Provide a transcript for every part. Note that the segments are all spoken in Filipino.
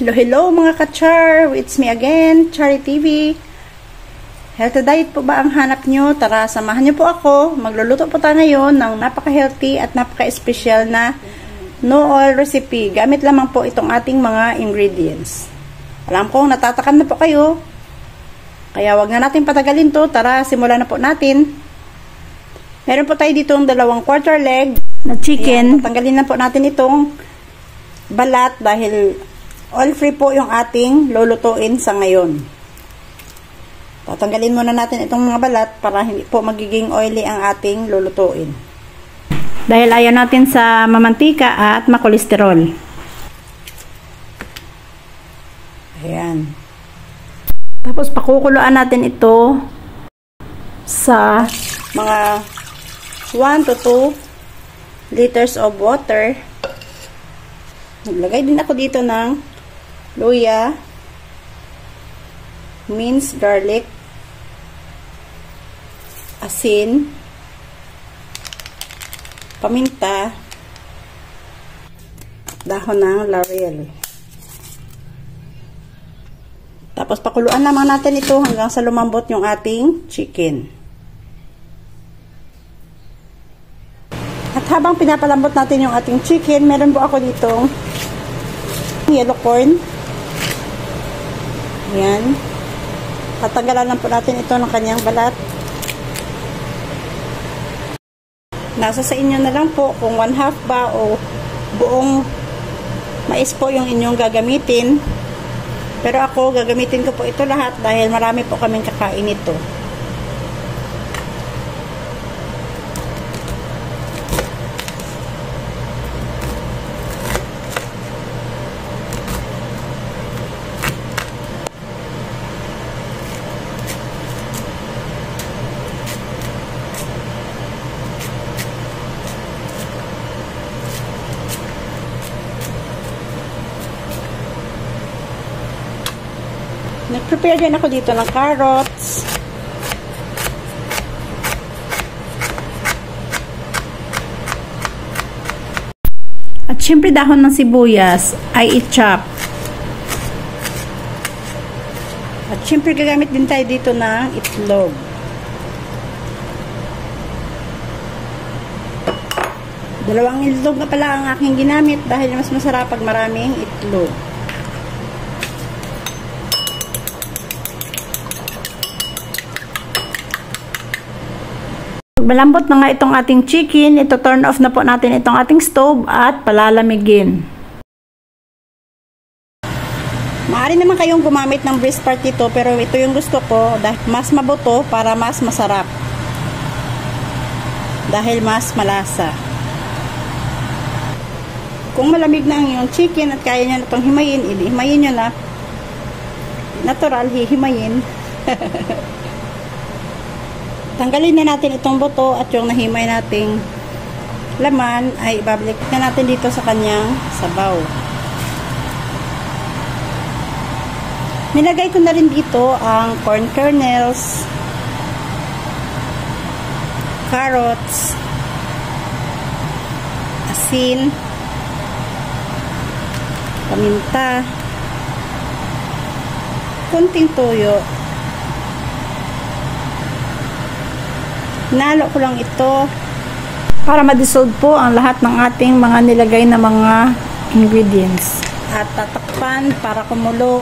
Hello mga ka-char! It's me again, Chari TV. Healthy diet po ba ang hanap nyo? Tara, samahan nyo po ako. Magluluto po tayo ngayon ng napaka-healthy at napaka-espesyal na no oil recipe. Gamit lamang po itong ating mga ingredients. Alam kong natatakan na po kayo. Kaya wag na natin patagalin to. Tara, simulan na po natin. Meron po tayo ditong 2 quarter leg na chicken. Tanggalin na po natin itong balat dahil oil-free po yung ating lulutuin sa ngayon. Tatanggalin muna natin itong mga balat para hindi po magiging oily ang ating lulutuin. Dahil ayaw natin sa mamantika at makolesterol. Ayan. Tapos pakukuluan natin ito sa mga 1 to 2 liters of water. Naglagay din ako dito ng luya, minced garlic, asin, paminta, dahon ng laurel. Tapos pakuluan naman natin ito hanggang sa lumambot yung ating chicken. At habang pinapalambot natin yung ating chicken, meron po ako ditong yellow corn. Ayan. Tatanggalan lang po natin ito ng kanyang balat. Nasa sa inyo na lang po kung 1/2 ba o buong mais po yung inyong gagamitin. Pero ako, gagamitin ko po ito lahat dahil marami po kaming kakain ito. Nag-prepare din ako dito ng carrots. At syempre dahon ng sibuyas ay i-chop. At syempre gagamit din tayo dito ng itlog. Dalawang itlog na pala ang aking ginamit dahil mas masarap pag maraming itlog. Malambot na nga itong ating chicken, ito turn off na po natin itong ating stove at palalamigin. Maaari naman kayong gumamit ng breast part ito, pero ito yung gusto ko dahil mas mabuto para mas masarap. Dahil mas malasa. Kung malamig na ang iyong chicken at kaya nyo na itong himayin, himayin nyo na. Natural, hihimayin. Tanggalin na natin itong buto at yung nahimay nating laman ay ibabalik na natin dito sa kanyang sabaw. Nilagay ko na rin dito ang corn kernels, carrots, asin, paminta, kunting toyo. Hinalo ko lang ito para ma-dissolve po ang lahat ng ating mga nilagay na mga ingredients. At tatakpan para kumulo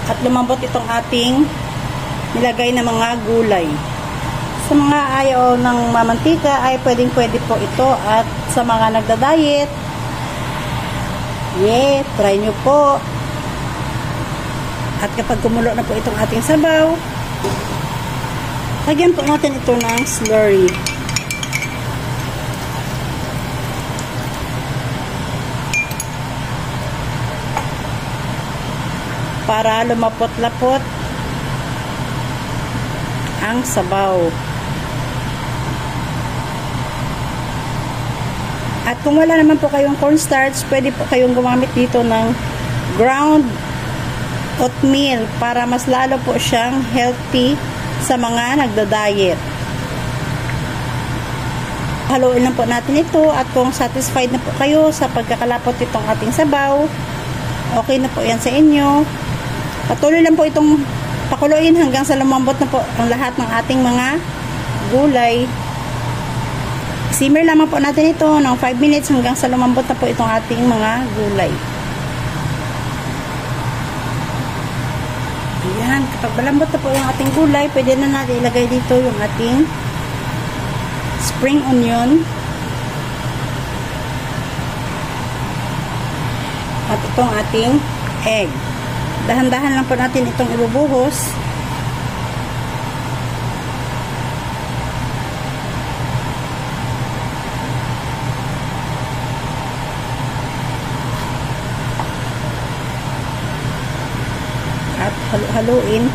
at lumambot itong ating nilagay na mga gulay. Sa mga ayaw ng mamantika ay pwedeng-pwede po ito, at sa mga nagda-diet, try nyo po. At kapag kumulo na po itong ating sabaw, lagyan po natin ito ng slurry. Para lumapot-lapot ang sabaw. At kung wala naman po kayong cornstarch, pwede po kayong gumamit dito ng ground oatmeal para mas lalo po siyang healthy sa mga nagda-diet. Haluin lang po natin ito, at kung satisfied na po kayo sa pagkakalapot itong ating sabaw, okay na po yan sa inyo. Patuloy lang po itong pakuluin hanggang sa lumambot na po ang lahat ng ating mga gulay. Simmer lamang po natin ito ng 5 minutes hanggang sa lumambot na po itong ating mga gulay. Ayan, kapag malambot na po yung ating gulay, pwede na natin ilagay dito yung ating spring onion. At itong ating egg. Dahan-dahan lang po natin itong ibubuhos. At haluin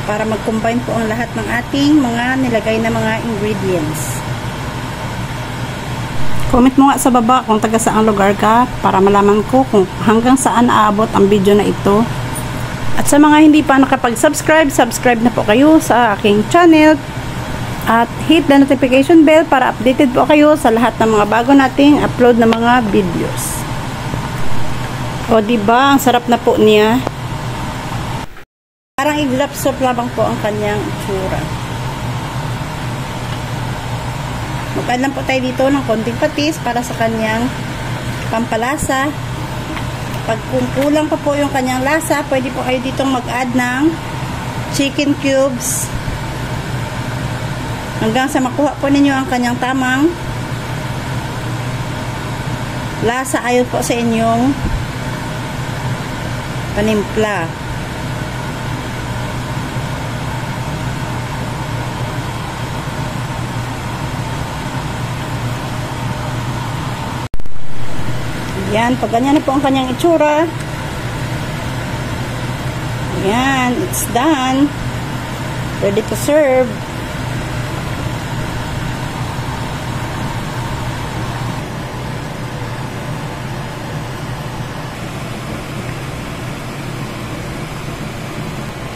para mag-combine po ang lahat ng ating mga nilagay na mga ingredients. Comment mo nga sa baba kung taga saang lugar ka para malaman ko kung hanggang saan aabot ang video na ito. At sa mga hindi pa nakapag-subscribe, subscribe na po kayo sa aking channel at hit the notification bell para updated po kayo sa lahat ng mga bago nating upload na mga videos. O diba, ang sarap na po niya. Parang iglapsop lamang po ang kanyang itsura. Mag-add lang po tayo dito ng konting patis para sa kanyang pampalasa. Pag kung kulang pa po yung kanyang lasa, pwede po kayo ditong mag-add ng chicken cubes hanggang sa makuha po ninyo ang kanyang tamang lasa ayon po sa inyong panimpla. Yan, pag ganyan na po ang kanyang itsura. Yan, it's done. Ready to serve.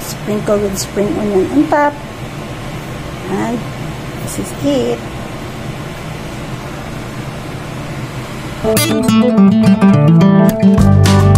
Sprinkle with spring onion on top. And this is it. Thank you.